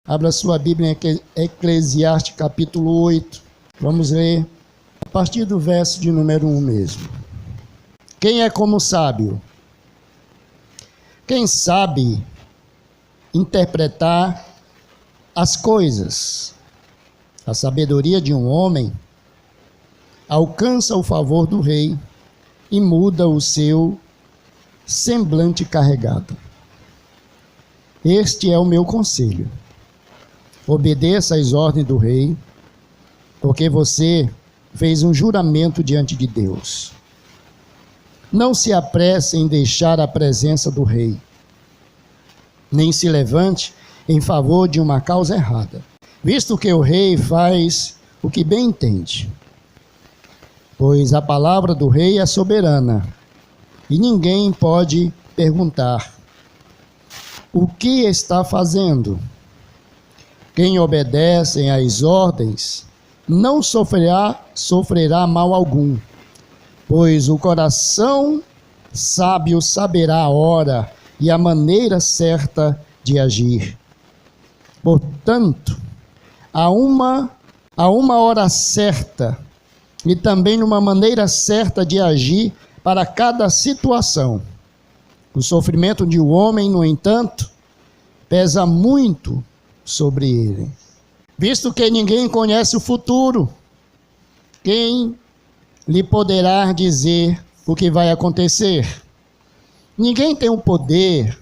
Abra sua Bíblia em Eclesiastes capítulo 8. Vamos ler a partir do verso de número 1 mesmo. Quem é como sábio? Quem sabe interpretar as coisas? A sabedoria de um homem alcança o favor do rei e muda o seu semblante carregado. Este é o meu conselho. Obedeça às ordens do rei, porque você fez um juramento diante de Deus. Não se apresse em deixar a presença do rei, nem se levante em favor de uma causa errada, visto que o rei faz o que bem entende. Pois a palavra do rei é soberana, e ninguém pode perguntar: o que está fazendo? Quem obedece às ordens não sofrerá mal algum, pois o coração sábio saberá a hora e a maneira certa de agir. Portanto, há uma hora certa e também uma maneira certa de agir para cada situação. O sofrimento de um homem, no entanto, pesa muito sobre ele, visto que ninguém conhece o futuro. Quem lhe poderá dizer o que vai acontecer? Ninguém tem o poder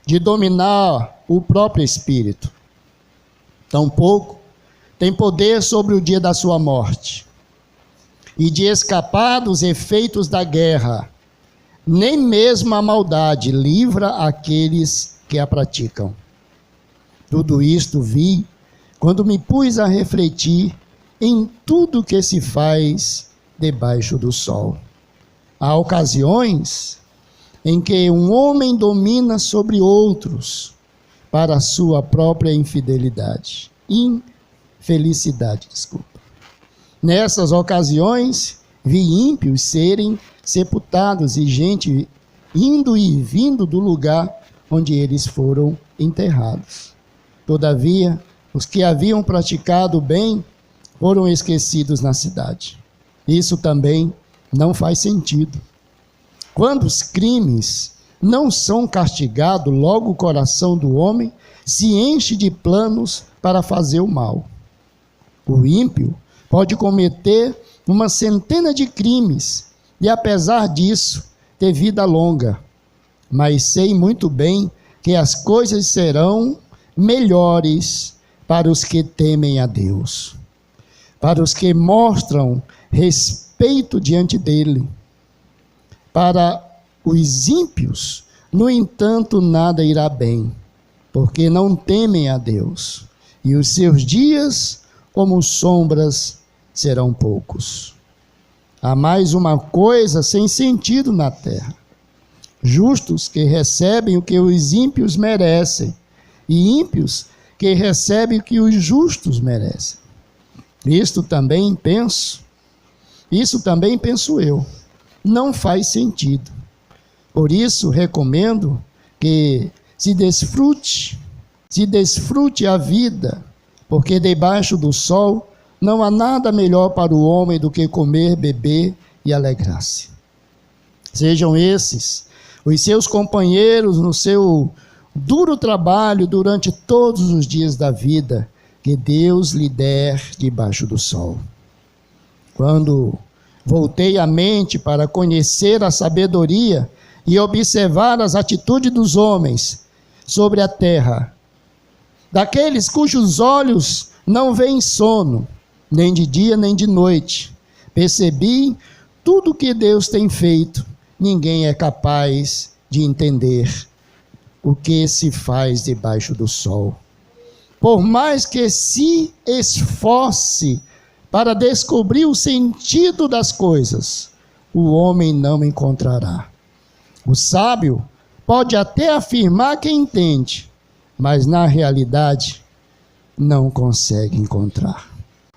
de dominar o próprio espírito, tampouco tem poder sobre o dia da sua morte e de escapar dos efeitos da guerra. Nem mesmo a maldade livra aqueles que a praticam. Tudo isto vi quando me pus a refletir em tudo que se faz debaixo do sol. Há ocasiões em que um homem domina sobre outros para a sua própria infelicidade. Nessas ocasiões, vi ímpios serem sepultados e gente indo e vindo do lugar onde eles foram enterrados. Todavia, os que haviam praticado o bem foram esquecidos na cidade. Isso também não faz sentido. Quando os crimes não são castigados, logo o coração do homem se enche de planos para fazer o mal. O ímpio pode cometer uma centena de crimes e, apesar disso, ter vida longa. Mas sei muito bem que as coisas serão melhores para os que temem a Deus, para os que mostram respeito diante dele. Para os ímpios, no entanto, nada irá bem, porque não temem a Deus, e os seus dias, como sombras, serão poucos. Há mais uma coisa sem sentido na terra: justos que recebem o que os ímpios merecem, e ímpios que recebem o que os justos merecem. Isso também penso eu, não faz sentido. Por isso recomendo que se desfrute a vida, porque debaixo do sol não há nada melhor para o homem do que comer, beber e alegrar-se. Sejam esses os seus companheiros no seu duro trabalho durante todos os dias da vida que Deus lhe der debaixo do sol. Quando voltei a mente para conhecer a sabedoria e observar as atitudes dos homens sobre a terra, daqueles cujos olhos não veem sono, nem de dia nem de noite, percebi tudo que Deus tem feito. Ninguém é capaz de entender o que se faz debaixo do sol. Por mais que se esforce para descobrir o sentido das coisas, o homem não encontrará. O sábio pode até afirmar que entende, mas na realidade não consegue encontrar.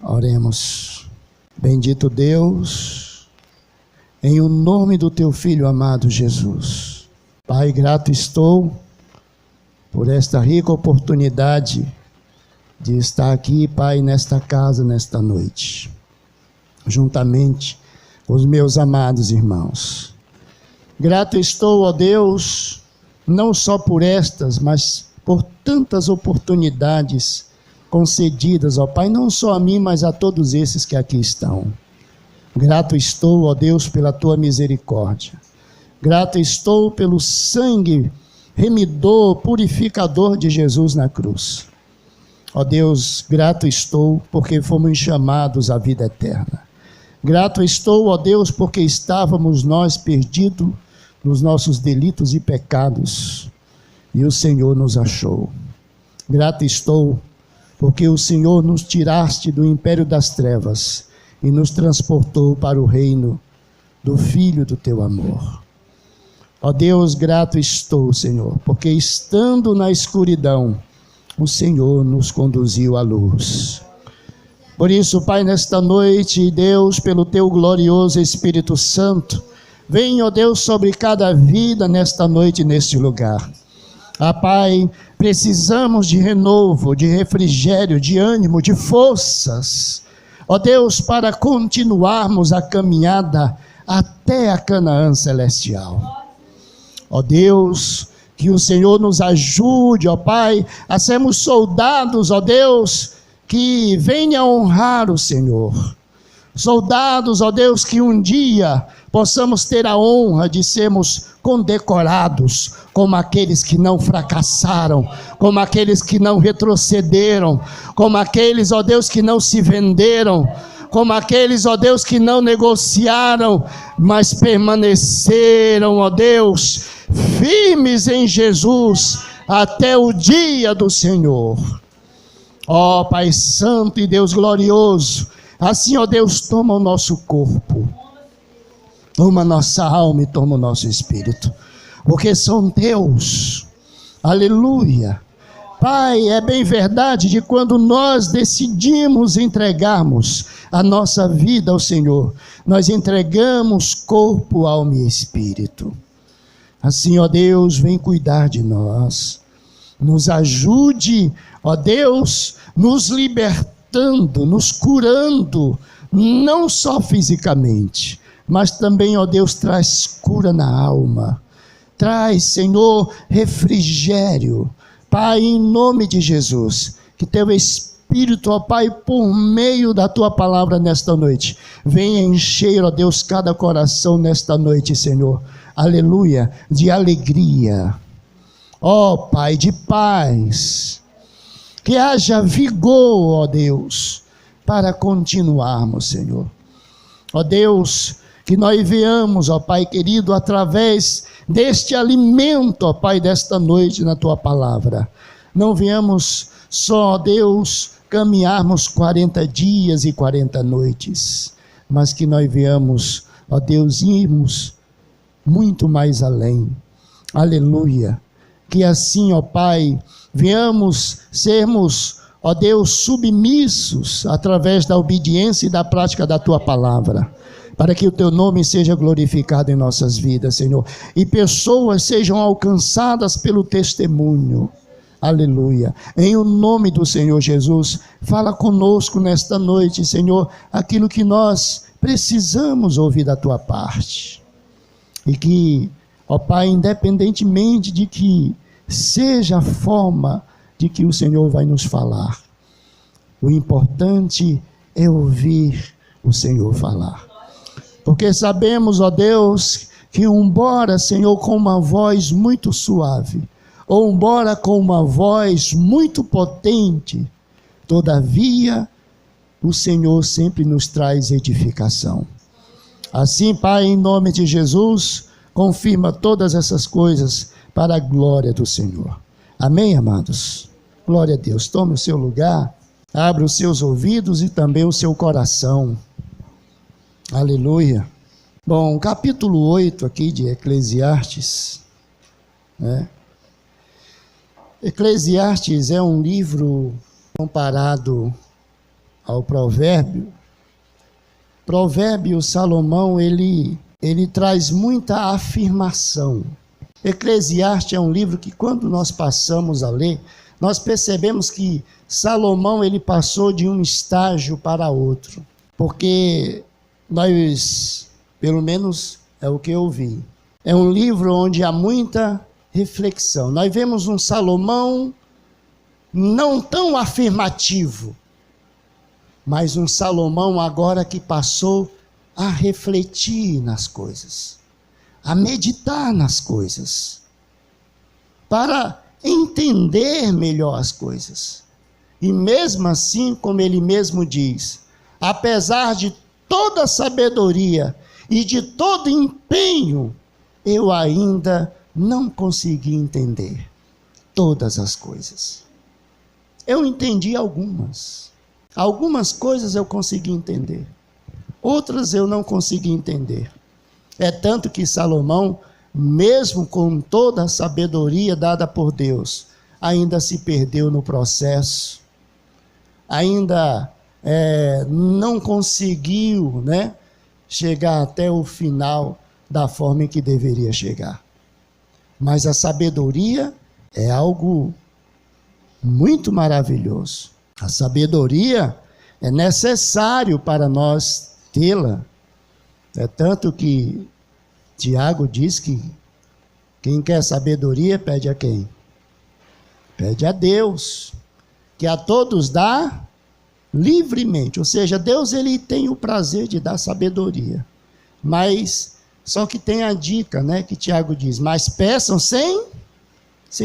Oremos. Bendito Deus, em o nome do teu Filho amado Jesus. Pai, grato estou por esta rica oportunidade de estar aqui, Pai, nesta casa, nesta noite, juntamente com os meus amados irmãos. Grato estou, ó Deus, não só por estas, mas por tantas oportunidades concedidas, ó Pai, não só a mim, mas a todos esses que aqui estão. Grato estou, ó Deus, pela tua misericórdia. Grato estou pelo sangue remidor, purificador de Jesus na cruz. Ó Deus, grato estou porque fomos chamados à vida eterna. Grato estou, ó Deus, porque estávamos nós perdidos nos nossos delitos e pecados, e o Senhor nos achou. Grato estou porque o Senhor nos tiraste do império das trevas e nos transportou para o reino do Filho do teu amor. Ó Deus, grato estou, Senhor, porque estando na escuridão, o Senhor nos conduziu à luz. Por isso, Pai, nesta noite, Deus, pelo teu glorioso Espírito Santo, vem, ó Deus, sobre cada vida nesta noite, neste lugar. Ah, Pai, precisamos de renovo, de refrigério, de ânimo, de forças, ó Deus, para continuarmos a caminhada até a Canaã celestial. Ó Deus, que o Senhor nos ajude, ó Pai, a sermos soldados, ó Deus, que venha honrar o Senhor. Soldados, ó Deus, que um dia possamos ter a honra de sermos condecorados como aqueles que não fracassaram, como aqueles que não retrocederam, como aqueles, ó Deus, que não se venderam, como aqueles, ó Deus, que não negociaram, mas permaneceram, ó Deus, firmes em Jesus até o dia do Senhor. Ó Pai Santo e Deus glorioso, assim, ó Deus, toma o nosso corpo, toma a nossa alma e toma o nosso espírito, porque são teus. Aleluia. Pai, é bem verdade de quando nós decidimos entregarmos a nossa vida ao Senhor, nós entregamos corpo, alma e espírito. Assim, ó Deus, vem cuidar de nós, nos ajude, ó Deus, nos libertando, nos curando, não só fisicamente, mas também, ó Deus, traz cura na alma, traz, Senhor, refrigério. Pai, em nome de Jesus, que teu Espírito, ó Pai, por meio da tua palavra nesta noite, venha encher, ó Deus, cada coração nesta noite, Senhor, aleluia, de alegria, ó Pai, de paz, que haja vigor, ó Deus, para continuarmos, Senhor. Ó Deus, que nós venhamos, ó Pai querido, através deste alimento, ó Pai, desta noite na Tua Palavra. Não venhamos só, ó Deus, caminharmos 40 dias e 40 noites, mas que nós venhamos, ó Deus, irmos muito mais além. Aleluia. Que assim, ó Pai, venhamos sermos, ó Deus, submissos através da obediência e da prática da Tua Palavra, para que o Teu nome seja glorificado em nossas vidas, Senhor, e pessoas sejam alcançadas pelo testemunho. Aleluia. Em o nome do Senhor Jesus, fala conosco nesta noite, Senhor, aquilo que nós precisamos ouvir da Tua parte. E que, ó Pai, independentemente de que seja a forma de que o Senhor vai nos falar, o importante é ouvir o Senhor falar. Porque sabemos, ó Deus, que embora, Senhor, com uma voz muito suave, ou embora com uma voz muito potente, todavia, o Senhor sempre nos traz edificação. Assim, Pai, em nome de Jesus, confirma todas essas coisas para a glória do Senhor. Amém, amados? Glória a Deus. Tome o seu lugar, abra os seus ouvidos e também o seu coração. Aleluia. Bom, capítulo 8 aqui de Eclesiastes, né? Eclesiastes é um livro comparado ao Provérbio. Provérbio, Salomão, ele traz muita afirmação. Eclesiastes é um livro que quando nós passamos a ler, nós percebemos que Salomão ele passou de um estágio para outro, porque nós, pelo menos é o que eu vi, é um livro onde há muita reflexão. Nós vemos um Salomão não tão afirmativo, mas um Salomão agora que passou a refletir nas coisas, a meditar nas coisas, para entender melhor as coisas. E mesmo assim, como ele mesmo diz, apesar de toda a sabedoria e de todo empenho, eu ainda não consegui entender todas as coisas. Eu entendi algumas coisas eu consegui entender, outras eu não consegui entender. É tanto que Salomão, mesmo com toda a sabedoria dada por Deus, ainda se perdeu no processo, ainda não conseguiu, chegar até o final da forma em que deveria chegar. Mas a sabedoria é algo muito maravilhoso. A sabedoria é necessário para nós tê-la. É tanto que Tiago diz que quem quer sabedoria pede a quem? Pede a Deus, que a todos dá livremente. Ou seja, Deus ele tem o prazer de dar sabedoria. Mas só que tem a dica, que Tiago diz, mas peçam sem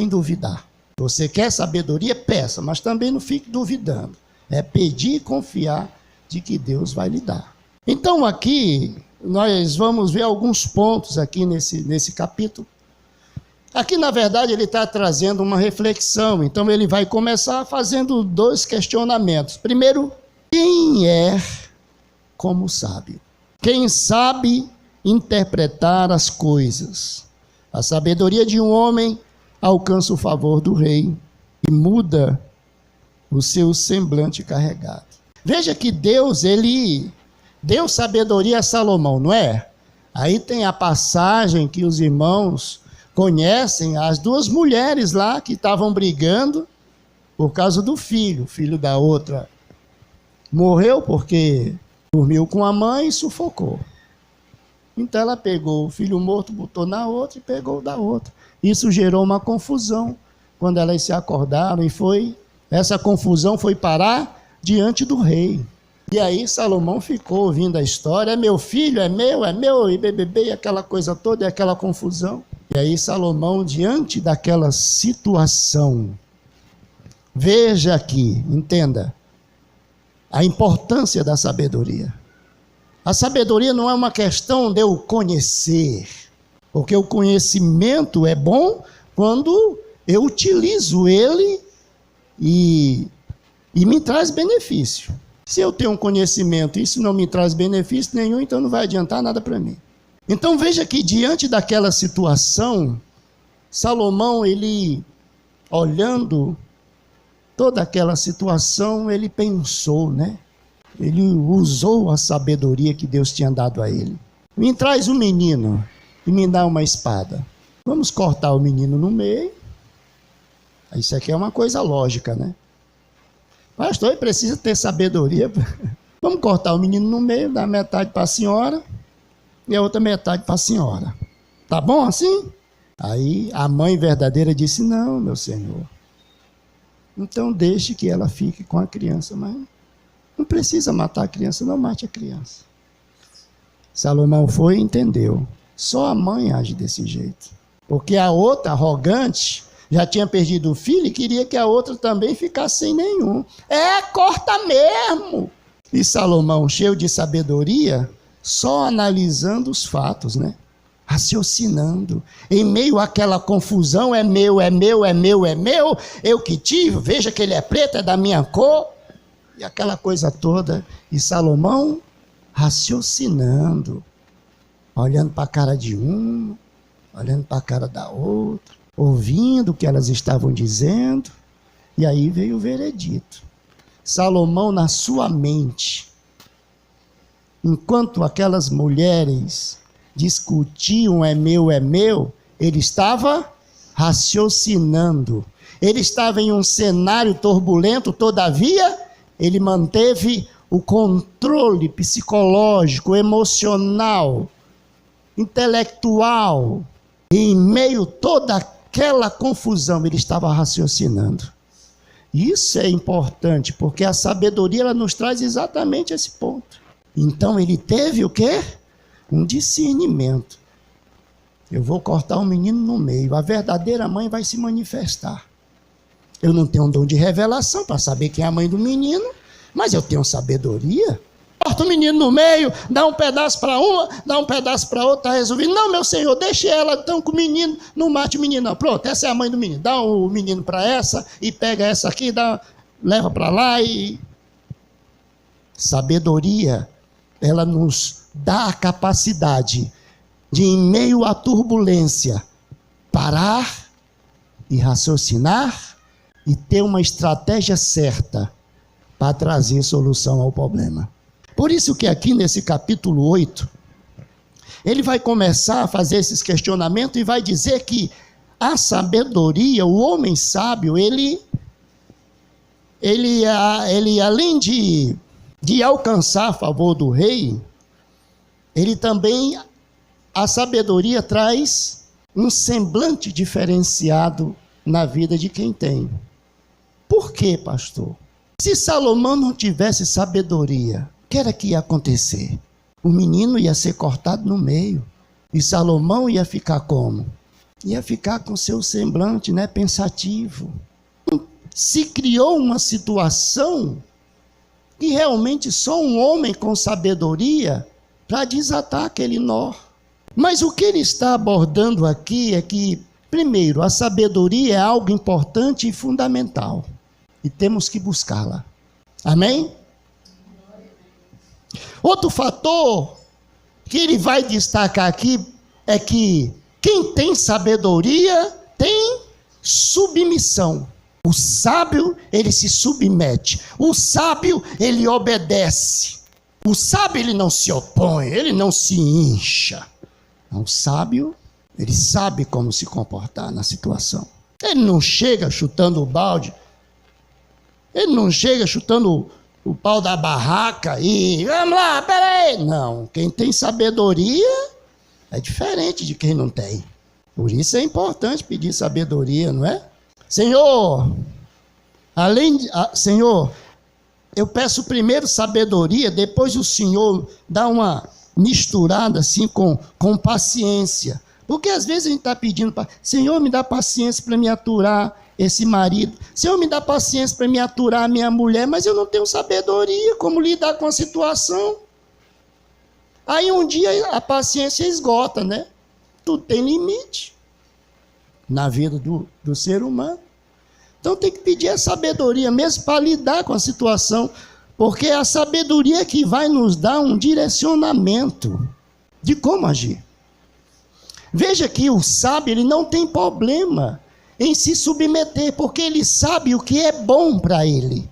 duvidar. Você quer sabedoria? Peça, mas também não fique duvidando. É pedir e confiar de que Deus vai lhe dar. Então aqui, nós vamos ver alguns pontos aqui nesse capítulo. Aqui, na verdade, ele está trazendo uma reflexão. Então ele vai começar fazendo 2 questionamentos. Primeiro, quem é como sábio? Quem sabe interpretar as coisas? A sabedoria de um homem alcança o favor do rei e muda o seu semblante carregado. Veja que Deus, ele deu sabedoria a Salomão, não é? Aí tem a passagem que os irmãos conhecem, as 2 mulheres lá que estavam brigando por causa do filho. O filho da outra morreu porque dormiu com a mãe e sufocou. Então ela pegou o filho morto, botou na outra e pegou o da outra. Isso gerou uma confusão quando elas se acordaram e essa confusão foi parar diante do rei. E aí Salomão ficou ouvindo a história, é meu filho, é meu, e bebê, e aquela coisa toda, e aquela confusão. E aí Salomão, diante daquela situação, veja aqui, entenda, a importância da sabedoria. A sabedoria não é uma questão de eu conhecer, porque o conhecimento é bom quando eu utilizo ele e me traz benefício. Se eu tenho um conhecimento e isso não me traz benefício nenhum, então não vai adiantar nada para mim. Então veja que diante daquela situação, Salomão, ele olhando toda aquela situação, ele pensou, Ele usou a sabedoria que Deus tinha dado a ele. Me traz um menino e me dá uma espada. Vamos cortar o menino no meio. Isso aqui é uma coisa lógica, Pastor, ele precisa ter sabedoria. Vamos cortar o menino no meio, dar metade para a senhora e a outra metade para a senhora. Tá bom assim? Aí a mãe verdadeira disse, não, meu senhor. Então deixe que ela fique com a criança, mas não precisa matar a criança, não mate a criança. Salomão foi e entendeu. Só a mãe age desse jeito. Porque a outra, arrogante, já tinha perdido o filho e queria que a outra também ficasse sem nenhum. Corta mesmo. E Salomão, cheio de sabedoria, só analisando os fatos, raciocinando. Em meio àquela confusão, é meu, eu que tive, veja que ele é preto, é da minha cor. E aquela coisa toda. E Salomão raciocinando, olhando para a cara de um, olhando para a cara da outra, ouvindo o que elas estavam dizendo. E aí veio o veredito. Salomão, na sua mente, enquanto aquelas mulheres discutiam, é meu, ele estava raciocinando. Ele estava em um cenário turbulento, todavia, ele manteve o controle psicológico, emocional, intelectual. E em meio a toda aquela confusão, ele estava raciocinando. Isso é importante, porque a sabedoria ela nos traz exatamente esse ponto. Então ele teve o quê? Um discernimento. Eu vou cortar o menino no meio. A verdadeira mãe vai se manifestar. Eu não tenho um dom de revelação para saber quem é a mãe do menino, mas eu tenho sabedoria. Corta o menino no meio, dá um pedaço para uma, dá um pedaço para outra, está resolvido. Não, meu senhor, deixe ela então com o menino, não mate o menino não. Pronto, essa é a mãe do menino. Dá o menino para essa e pega essa aqui, leva para lá e... Sabedoria, ela nos dá a capacidade de, em meio à turbulência, parar e raciocinar e ter uma estratégia certa para trazer solução ao problema. Por isso que aqui nesse capítulo 8, ele vai começar a fazer esses questionamentos e vai dizer que a sabedoria, o homem sábio, ele além de alcançar a favor do rei, ele também, a sabedoria traz um semblante diferenciado na vida de quem tem. Por quê, pastor? Se Salomão não tivesse sabedoria, o que era que ia acontecer? O menino ia ser cortado no meio. E Salomão ia ficar como? Ia ficar com seu semblante, pensativo. Se criou uma situação que realmente só um homem com sabedoria para desatar aquele nó. Mas o que ele está abordando aqui é que, primeiro, a sabedoria é algo importante e fundamental. E temos que buscá-la. Amém? Outro fator que ele vai destacar aqui é que quem tem sabedoria tem submissão. O sábio, ele se submete. O sábio, ele obedece. O sábio, ele não se opõe, ele não se incha. O sábio, ele sabe como se comportar na situação. Ele não chega chutando o balde. Ele não chega chutando o pau da barraca e vamos lá, peraí. Não, quem tem sabedoria é diferente de quem não tem. Por isso é importante pedir sabedoria, não é? Senhor, Senhor, eu peço primeiro sabedoria, depois o Senhor dá uma misturada assim com paciência. Porque às vezes a gente está pedindo, Senhor, me dá paciência para me aturar esse marido. Senhor, me dá paciência para me aturar a minha mulher, mas eu não tenho sabedoria como lidar com a situação. Aí um dia a paciência esgota, né? Tudo tem limite na vida do ser humano. Então tem que pedir a sabedoria mesmo para lidar com a situação, porque é a sabedoria que vai nos dar um direcionamento de como agir. Veja que o sábio, ele não tem problema em se submeter, porque ele sabe o que é bom para ele.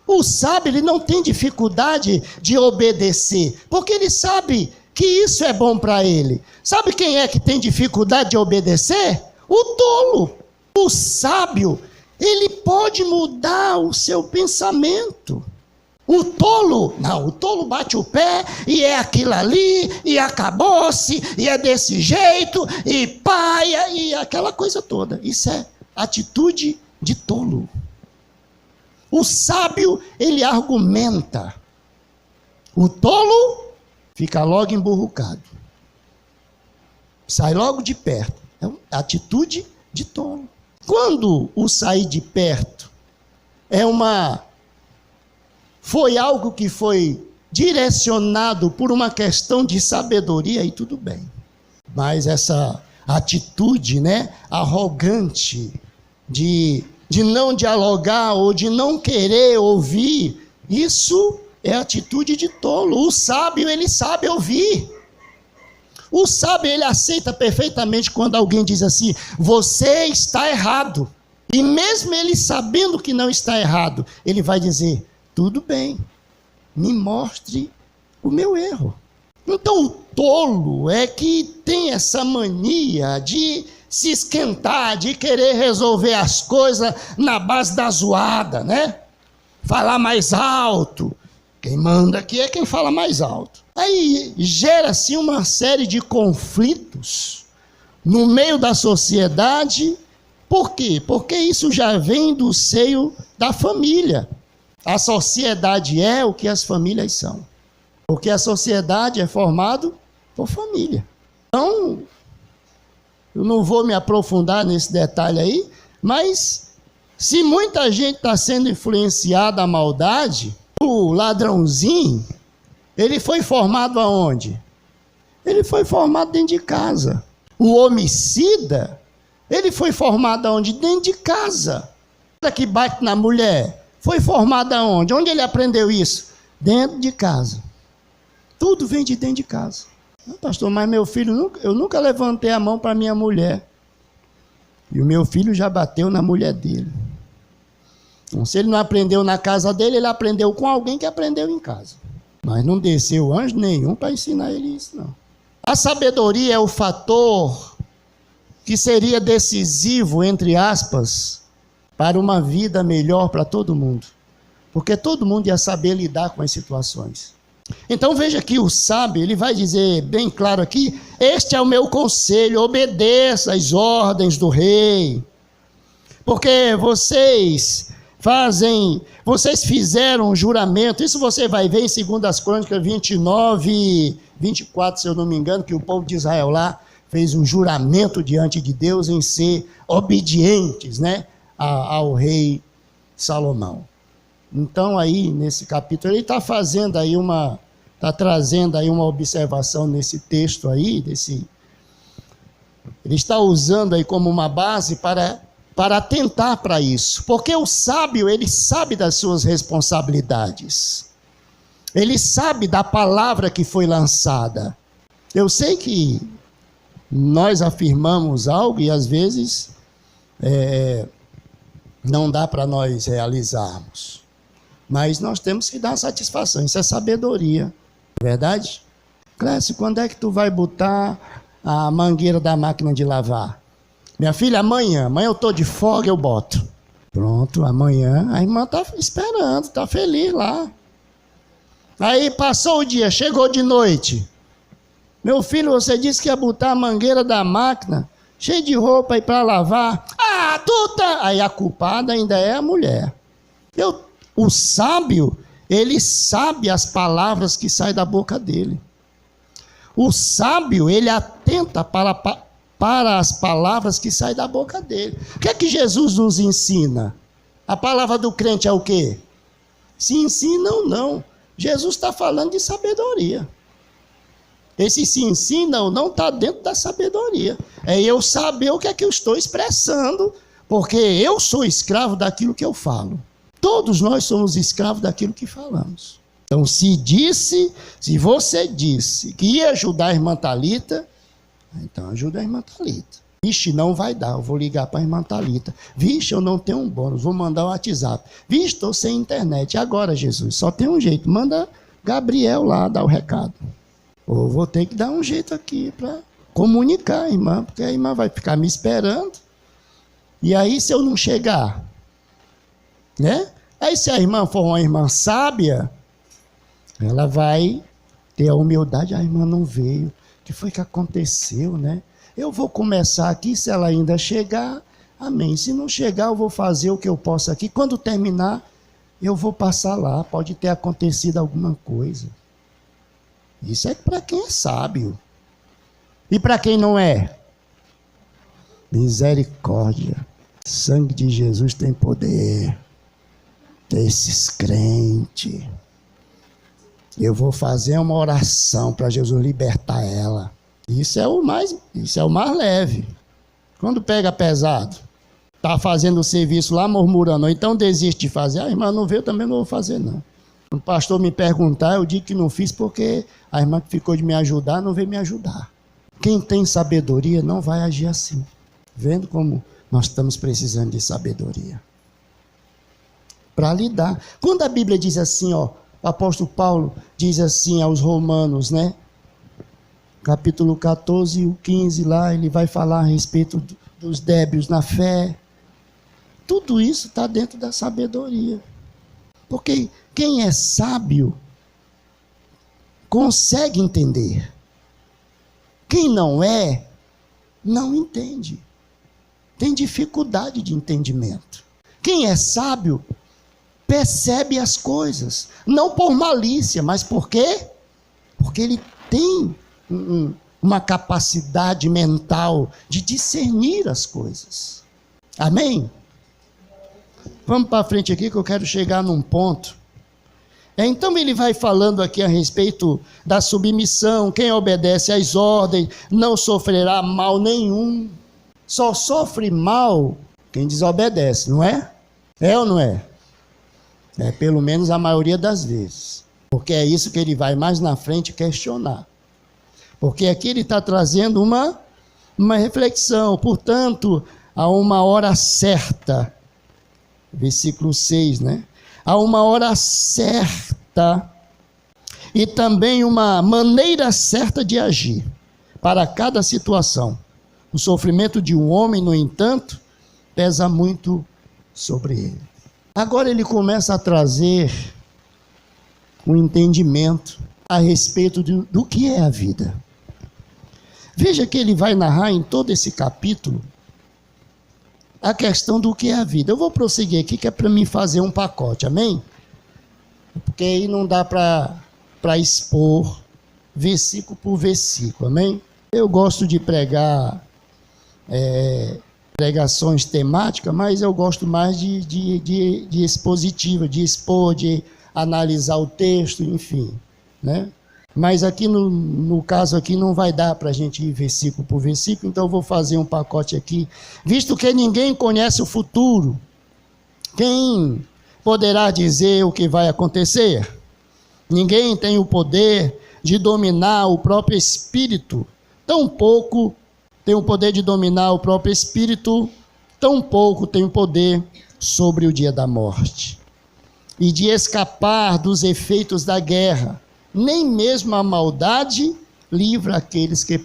O sábio, ele não tem dificuldade de obedecer, porque ele sabe que isso é bom para ele. Sabe quem é que tem dificuldade de obedecer? O tolo. O sábio, ele pode mudar o seu pensamento. O tolo, não, o tolo bate o pé e é aquilo ali, e acabou-se, e é desse jeito, e paia, e aquela coisa toda. Isso é atitude de tolo. O sábio, ele argumenta. O tolo fica logo emburrucado. Sai logo de perto. É uma atitude de tolo. Quando o sair de perto foi algo que foi direcionado por uma questão de sabedoria, aí tudo bem. Mas essa atitude, arrogante, de não dialogar ou de não querer ouvir, isso é atitude de tolo. O sábio, ele sabe ouvir. O sábio, ele aceita perfeitamente quando alguém diz assim, você está errado. E mesmo ele sabendo que não está errado, ele vai dizer, tudo bem, me mostre o meu erro. Então o tolo é que tem essa mania de se esquentar, de querer resolver as coisas na base da zoada, né? Falar mais alto. Quem manda aqui é quem fala mais alto. Aí gera-se uma série de conflitos no meio da sociedade. Por quê? Porque isso já vem do seio da família. A sociedade é o que as famílias são. Porque a sociedade é formada por família. Então, eu não vou me aprofundar nesse detalhe aí, mas se muita gente está sendo influenciada à maldade, o ladrãozinho, ele foi formado aonde? Ele foi formado dentro de casa. O homicida, ele foi formado aonde? Dentro de casa. O que bate na mulher, foi formado aonde? Onde ele aprendeu isso? Dentro de casa. Tudo vem de dentro de casa. Pastor, mas meu filho, eu nunca levantei a mão para minha mulher. E o meu filho já bateu na mulher dele. Então, se ele não aprendeu na casa dele, ele aprendeu com alguém que aprendeu em casa. Mas não desceu anjo nenhum para ensinar ele isso, não. A sabedoria é o fator que seria decisivo, entre aspas, para uma vida melhor para todo mundo. Porque todo mundo ia saber lidar com as situações. Então veja que o sábio, ele vai dizer bem claro aqui, este é o meu conselho, obedeça às ordens do rei. Porque vocês fizeram um juramento, isso você vai ver em 2 Crônicas 29, 24, se eu não me engano, que o povo de Israel lá fez um juramento diante de Deus em ser obedientes, né, ao rei Salomão. Então aí, nesse capítulo, ele está trazendo aí uma observação nesse texto aí, ele está usando aí como uma base para atentar para isso, porque o sábio, ele sabe das suas responsabilidades, ele sabe da palavra que foi lançada. Eu sei que nós afirmamos algo e às vezes não dá para nós realizarmos, mas nós temos que dar satisfação, isso é sabedoria, não é verdade? Clécio, quando é que tu vai botar a mangueira da máquina de lavar? Minha filha, amanhã eu estou de folga, eu boto. Pronto, amanhã a irmã está esperando, está feliz lá. Aí passou o dia, chegou de noite. Meu filho, você disse que ia botar a mangueira da máquina, cheia de roupa aí para lavar. Ah, tu tá... Aí a culpada ainda é a mulher. O sábio, ele sabe as palavras que saem da boca dele. O sábio, ele atenta para as palavras que saem da boca dele. O que é que Jesus nos ensina? A palavra do crente é o quê? Se ensina ou não. Jesus está falando de sabedoria. Esse se ensina ou não está dentro da sabedoria. É eu saber o que é que eu estou expressando, porque eu sou escravo daquilo que eu falo. Todos nós somos escravos daquilo que falamos. Então, se você disse que ia ajudar a irmã Thalita, então ajuda a irmã Thalita. Vixe, não vai dar, eu vou ligar para a irmã Thalita. Vixe, eu não tenho um bônus, vou mandar um WhatsApp. Vixe, estou sem internet. Agora, Jesus, só tem um jeito. Manda Gabriel lá dar o recado. Ou vou ter que dar um jeito aqui para comunicar a irmã, porque a irmã vai ficar me esperando. E aí, se eu não chegar, né? Aí, se a irmã for uma irmã sábia, ela vai ter a humildade. A irmã não veio. O que foi que aconteceu, né? Eu vou começar aqui, se ela ainda chegar, amém. Se não chegar, eu vou fazer o que eu posso aqui. Quando terminar, eu vou passar lá. Pode ter acontecido alguma coisa. Isso é para quem é sábio. E para quem não é? Misericórdia. Sangue de Jesus tem poder. Desses crentes. Eu vou fazer uma oração para Jesus libertar ela. Isso é o mais leve. Quando pega pesado, está fazendo o serviço lá murmurando, ou então desiste de fazer, a irmã não veio, eu também não vou fazer não. O pastor me perguntar, eu digo que não fiz porque a irmã que ficou de me ajudar não veio me ajudar. Quem tem sabedoria não vai agir assim. Vendo como nós estamos precisando de sabedoria para lidar. Quando a Bíblia diz assim, ó, o apóstolo Paulo diz assim aos romanos, né? capítulo 14 e o 15 lá, ele vai falar a respeito dos débeis na fé. Tudo isso está dentro da sabedoria. Porque quem é sábio consegue entender. Quem não é, não entende. Tem dificuldade de entendimento. Quem é sábio percebe as coisas, não por malícia, mas por quê? Porque ele tem uma capacidade mental de discernir as coisas. Amém? Vamos para frente aqui que eu quero chegar num ponto. Então ele vai falando aqui a respeito da submissão. Quem obedece às ordens não sofrerá mal nenhum. Só sofre mal quem desobedece, não é? É ou não é? É pelo menos a maioria das vezes. Porque é isso que ele vai mais na frente questionar. Porque aqui ele está trazendo uma reflexão. Portanto, há uma hora certa. Versículo 6, né? Há uma hora certa e também uma maneira certa de agir para cada situação. O sofrimento de um homem, no entanto, pesa muito sobre ele. Agora ele começa a trazer um entendimento a respeito do que é a vida. Veja que ele vai narrar em todo esse capítulo a questão do que é a vida. Eu vou prosseguir aqui, que é para mim fazer um pacote, amém? Porque aí não dá para expor versículo por versículo, amém? Eu gosto de pregar pregações temáticas, mas eu gosto mais de expositiva, de expor, de analisar o texto, enfim, né? Mas aqui no caso aqui não vai dar para a gente ir versículo por versículo, então eu vou fazer um pacote aqui. Visto que ninguém conhece o futuro, quem poderá dizer o que vai acontecer? Ninguém tem o poder de dominar o próprio espírito, tampouco tem o poder de dominar o próprio espírito, tampouco tem o poder sobre o dia da morte, e de escapar dos efeitos da guerra. Nem mesmo a maldade livra aqueles que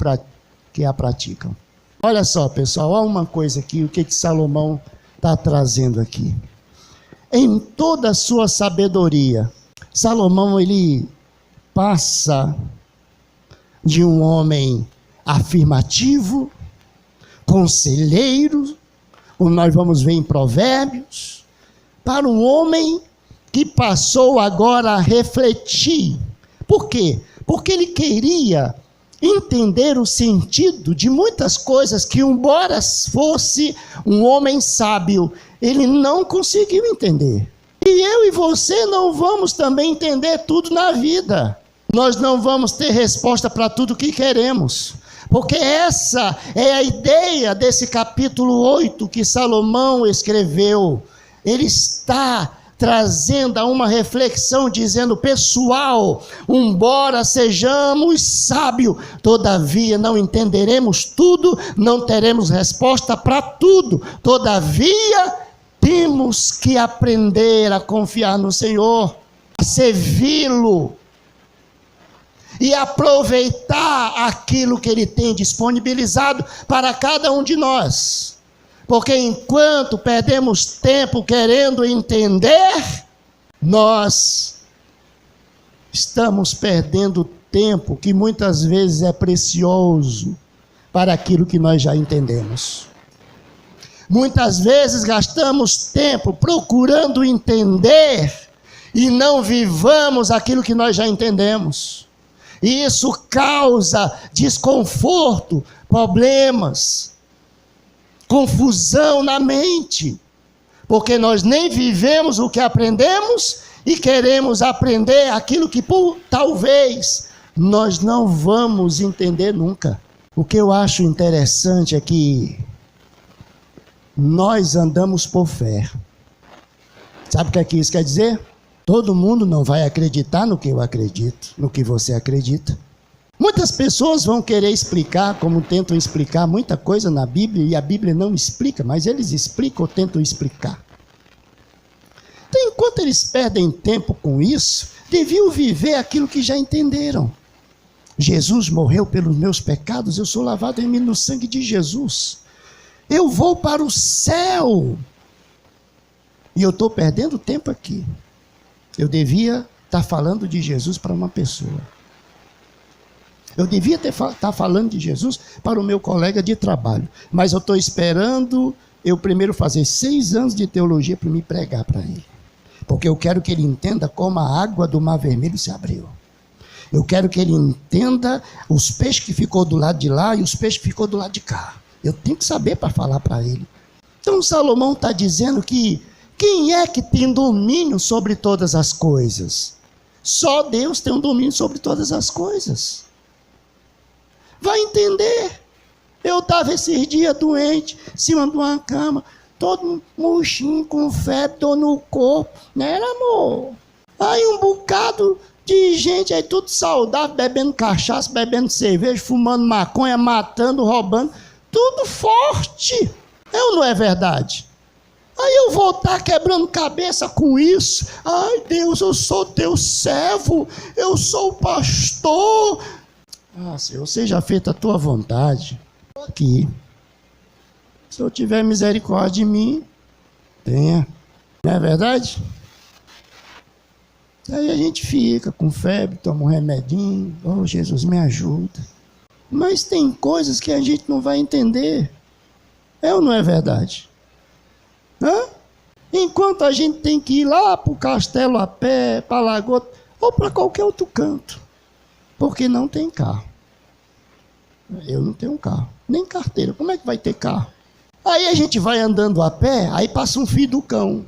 a praticam. Olha só, pessoal, olha uma coisa aqui, o que Salomão está trazendo aqui. Em toda a sua sabedoria, Salomão, ele passa de um homem afirmativo, conselheiro, como nós vamos ver em Provérbios, para um homem que passou agora a refletir. Por quê? Porque ele queria entender o sentido de muitas coisas que, embora fosse um homem sábio, ele não conseguiu entender. E eu e você não vamos também entender tudo na vida. Nós não vamos ter resposta para tudo que queremos. Porque essa é a ideia desse capítulo 8 que Salomão escreveu. Ele está trazendo a uma reflexão, dizendo: pessoal, embora sejamos sábios, todavia não entenderemos tudo, não teremos resposta para tudo. Todavia, temos que aprender a confiar no Senhor, a servi-lo e aproveitar aquilo que Ele tem disponibilizado para cada um de nós. Porque enquanto perdemos tempo querendo entender, nós estamos perdendo tempo que muitas vezes é precioso para aquilo que nós já entendemos. Muitas vezes gastamos tempo procurando entender e não vivamos aquilo que nós já entendemos. E isso causa desconforto, problemas, confusão na mente, porque nós nem vivemos o que aprendemos e queremos aprender aquilo que talvez nós não vamos entender nunca. O que eu acho interessante é que nós andamos por fé. Sabe o que isso quer dizer? Todo mundo não vai acreditar no que eu acredito, no que você acredita. Muitas pessoas vão querer explicar, como tentam explicar muita coisa na Bíblia, e a Bíblia não explica, mas eles explicam ou tentam explicar. Então, enquanto eles perdem tempo com isso, deviam viver aquilo que já entenderam. Jesus morreu pelos meus pecados, eu sou lavado em mim no sangue de Jesus. Eu vou para o céu. E eu estou perdendo tempo aqui. Eu devia estar falando de Jesus para uma pessoa. Eu devia estar falando de Jesus para o meu colega de trabalho. Mas eu estou esperando eu primeiro fazer 6 anos de teologia para me pregar para ele. Porque eu quero que ele entenda como a água do Mar Vermelho se abriu. Eu quero que ele entenda os peixes que ficou do lado de lá e os peixes que ficou do lado de cá. Eu tenho que saber para falar para ele. Então Salomão está dizendo que quem é que tem domínio sobre todas as coisas? Só Deus tem um domínio sobre todas as coisas. Vai entender. Eu estava esses dias doente, em cima de uma cama, todo murchinho, com febre, dor no corpo. Não era, amor? Aí um bocado de gente aí, tudo saudável, bebendo cachaça, bebendo cerveja, fumando maconha, matando, roubando. Tudo forte. É ou não é verdade? Aí eu vou estar quebrando cabeça com isso. Ai, Deus, eu sou teu servo. Eu sou o pastor. Ah, Senhor, seja feita a tua vontade. Estou aqui. Se eu tiver misericórdia de mim, tenha. Não é verdade? Aí a gente fica com febre, toma um remedinho. Oh, Jesus, me ajuda. Mas tem coisas que a gente não vai entender. É ou não é verdade? Hã? Enquanto a gente tem que ir lá para o castelo a pé, para a lagoa, ou para qualquer outro canto. Porque não tem carro. Eu não tenho carro, nem carteira. Como é que vai ter carro? Aí a gente vai andando a pé, aí passa um filho do cão.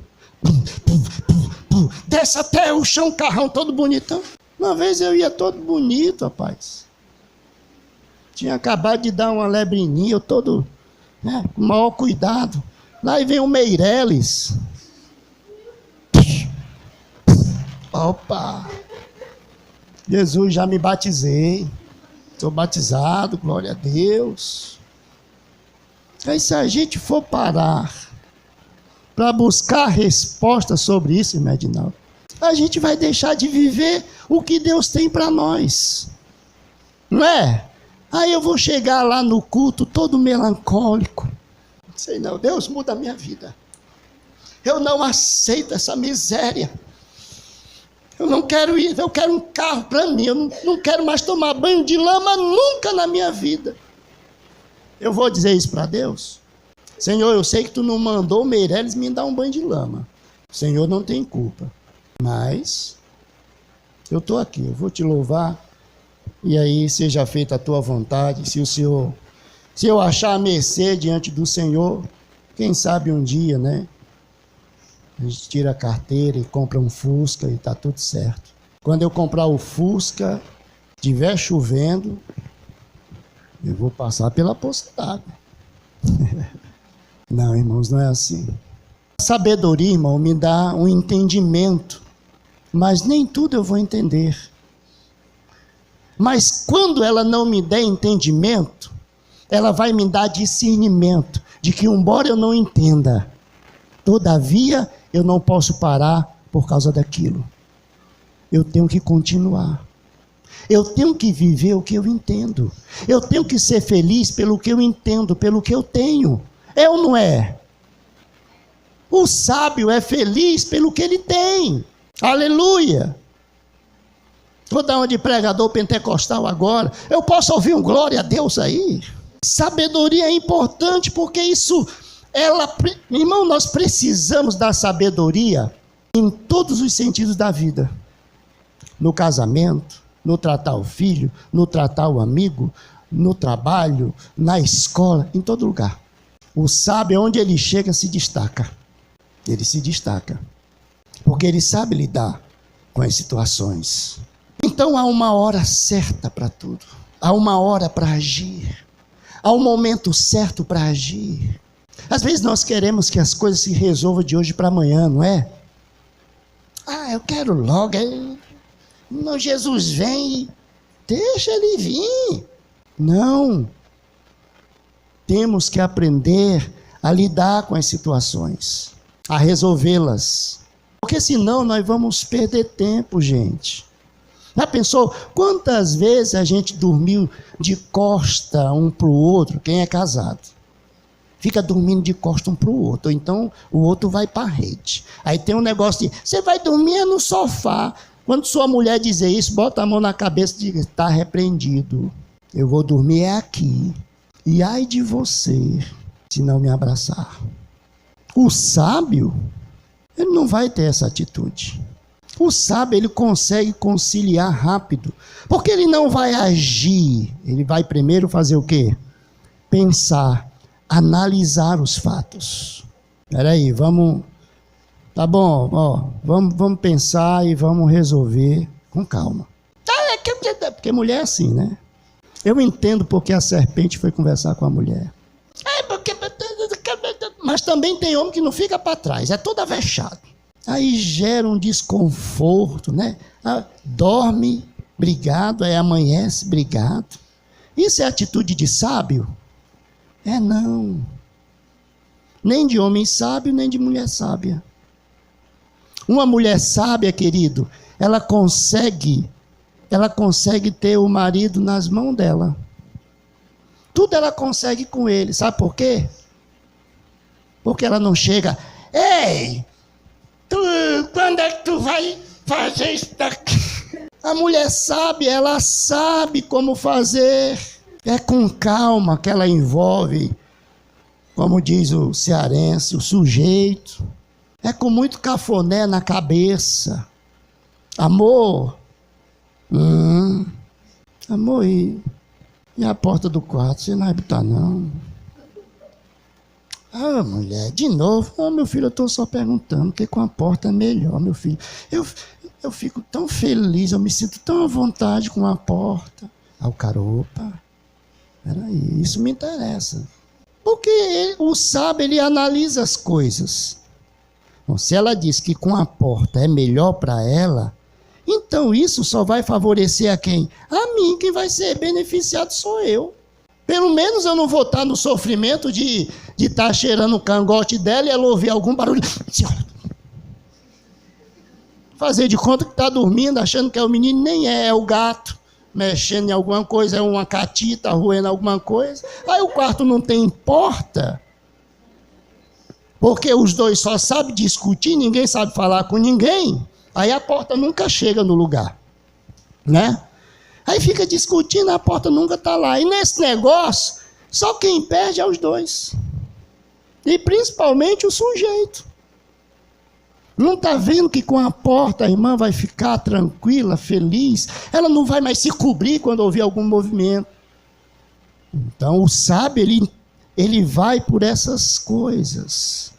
Desce até o chão, carrão todo bonitão. Uma vez eu ia todo bonito, rapaz. Tinha acabado de dar uma lebrininha, eu todo, né, com o maior cuidado. Lá vem o Meireles. Opa! Jesus, já me batizei. Sou batizado, glória a Deus. Aí se a gente for parar para buscar respostas sobre isso, irmão Edinaldo, a gente vai deixar de viver o que Deus tem para nós. Não é? Aí eu vou chegar lá no culto todo melancólico. Sei não, Deus muda a minha vida. Eu não aceito essa miséria. Eu não quero ir, eu quero um carro para mim. Eu não quero mais tomar banho de lama nunca na minha vida. Eu vou dizer isso para Deus? Senhor, eu sei que tu não mandou o Meireles me dar um banho de lama. O Senhor não tem culpa. Mas eu estou aqui, eu vou te louvar. E aí seja feita a tua vontade. Se eu achar a mercê diante do Senhor, quem sabe um dia, né? A gente tira a carteira e compra um Fusca e está tudo certo. Quando eu comprar o Fusca, estiver chovendo, eu vou passar pela poça d'água. Não, irmãos, não é assim. A sabedoria, irmão, me dá um entendimento, mas nem tudo eu vou entender. Mas quando ela não me der entendimento, ela vai me dar discernimento de que, embora eu não entenda, todavia eu não posso parar por causa daquilo. Eu tenho que continuar. Eu tenho que viver o que eu entendo. Eu tenho que ser feliz pelo que eu entendo, pelo que eu tenho. É ou não é? O sábio é feliz pelo que ele tem. Aleluia! Vou dar uma de pregador pentecostal agora. Eu posso ouvir um glória a Deus aí? Sabedoria é importante porque isso... Irmão, nós precisamos da sabedoria em todos os sentidos da vida. No casamento, no tratar o filho, no tratar o amigo, no trabalho, na escola, em todo lugar. O sábio, onde ele chega, se destaca. Ele se destaca. Porque ele sabe lidar com as situações. Então há uma hora certa para tudo. Há uma hora para agir. Há um momento certo para agir. Às vezes nós queremos que as coisas se resolvam de hoje para amanhã, não é? Ah, eu quero logo. Não, Jesus vem e deixa ele vir. Não. Temos que aprender a lidar com as situações, a resolvê-las. Porque senão nós vamos perder tempo, gente. Já pensou quantas vezes a gente dormiu de costa um para o outro, quem é casado? Fica dormindo de costa um para o outro, ou então o outro vai para a rede. Aí tem um negócio de, você vai dormir no sofá. Quando sua mulher dizer isso, bota a mão na cabeça e diz, está repreendido. Eu vou dormir é aqui. E ai de você, se não me abraçar. O sábio, ele não vai ter essa atitude. O sábio, ele consegue conciliar rápido. Porque ele não vai agir. Ele vai primeiro fazer o quê? Pensar, analisar os fatos. Espera aí, vamos... Tá bom, ó, vamos pensar e vamos resolver com calma. Porque mulher é assim, né? Eu entendo porque a serpente foi conversar com a mulher. Mas também tem homem que não fica para trás, é todo avexado. Aí gera um desconforto, né? Dorme, brigado, aí amanhece, brigado. Isso é atitude de sábio? É não. Nem de homem sábio, nem de mulher sábia. Uma mulher sábia, querido, ela consegue ter o marido nas mãos dela. Tudo ela consegue com ele. Sabe por quê? Porque ela não chega, ei, quando é que tu vai fazer isso daqui? A mulher sábia, ela sabe como fazer. É com calma que ela envolve, como diz o cearense, o sujeito. É com muito cafuné na cabeça. Amor. Amor, e a porta do quarto? Você não vai botar, não? Ah, mulher, de novo. Ah, meu filho, eu estou só perguntando, porque com a porta é melhor, meu filho. Eu fico tão feliz, eu me sinto tão à vontade com a porta. Ah, o cara, opa, peraí, isso me interessa. Porque o sábio, ele analisa as coisas. Bom, se ela diz que com a porta é melhor para ela, então isso só vai favorecer a quem? A mim, quem vai ser beneficiado sou eu. Pelo menos eu não vou estar no sofrimento de estar cheirando o cangote dela e ela ouvir algum barulho. Fazer de conta que está dormindo, achando que é o menino, nem é o gato, mexendo em alguma coisa, é uma catita, roendo alguma coisa. Aí o quarto não tem porta. Porque os dois só sabem discutir, ninguém sabe falar com ninguém, aí a porta nunca chega no lugar, né? Aí fica discutindo, a porta nunca está lá. E nesse negócio, só quem perde é os dois. E principalmente o sujeito. Não está vendo que com a porta a irmã vai ficar tranquila, feliz? Ela não vai mais se cobrir quando ouvir algum movimento. Então o sábio, ele vai por essas coisas.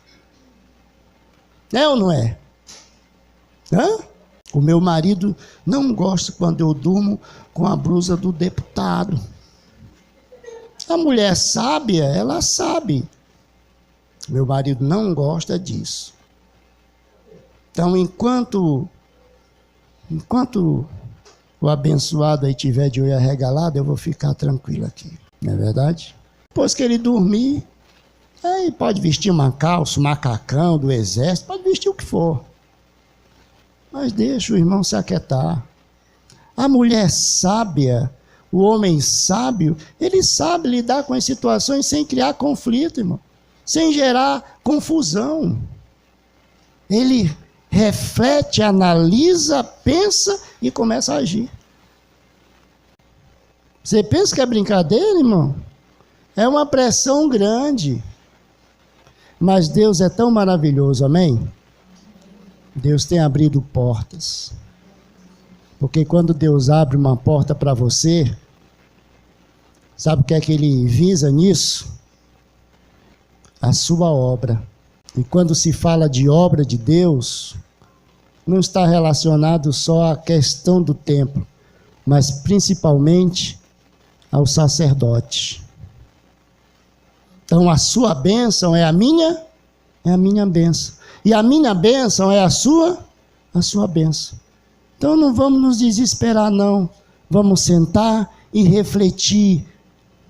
É ou não é? Hã? O meu marido não gosta quando eu durmo com a blusa do deputado. A mulher sábia, ela sabe. Meu marido não gosta disso. Então, enquanto o abençoado aí tiver de olho arregalado, eu vou ficar tranquilo aqui. Não é verdade? Depois que ele dormir, aí pode vestir uma calça, um macacão do exército, pode vestir o que for. Mas deixa o irmão se aquietar. A mulher sábia, o homem sábio, ele sabe lidar com as situações sem criar conflito, irmão. Sem gerar confusão. Ele reflete, analisa, pensa e começa a agir. Você pensa que é brincadeira, irmão? É uma pressão grande. Mas Deus é tão maravilhoso, amém? Deus tem abrido portas. Porque quando Deus abre uma porta para você, sabe o que é que ele visa nisso? A sua obra. E quando se fala de obra de Deus, não está relacionado só à questão do templo, mas principalmente ao sacerdote. Então a sua bênção é a minha bênção. E a minha bênção é a sua bênção. Então não vamos nos desesperar, não. Vamos sentar e refletir,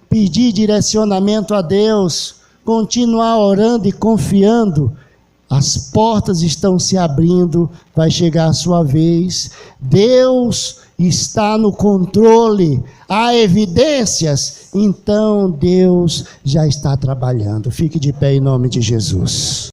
pedir direcionamento a Deus, continuar orando e confiando As portas estão se abrindo, vai chegar a sua vez. Deus está no controle, há evidências, então Deus já está trabalhando. Fique de pé em nome de Jesus.